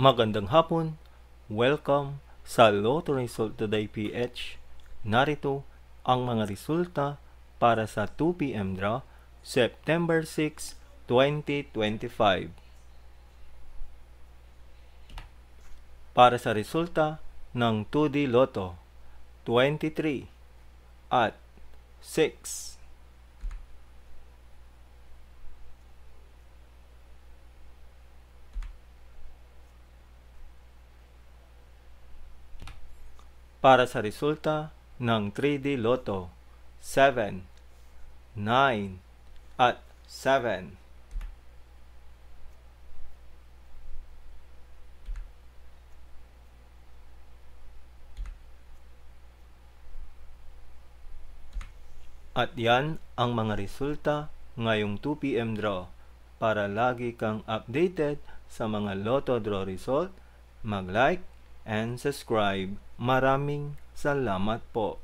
Magandang hapon, welcome sa Lotto Result Today PH. Narito ang mga resulta para sa 2 PM draw, September 6, 2025. Para sa resulta ng 2D Lotto, 23 at 6. Para sa resulta ng 3D Lotto, 7, 9, at 7. At yan ang mga resulta ngayong 2 PM draw. Para lagi kang updated sa mga Lotto draw result, mag-like and subscribe. Maraming salamat po.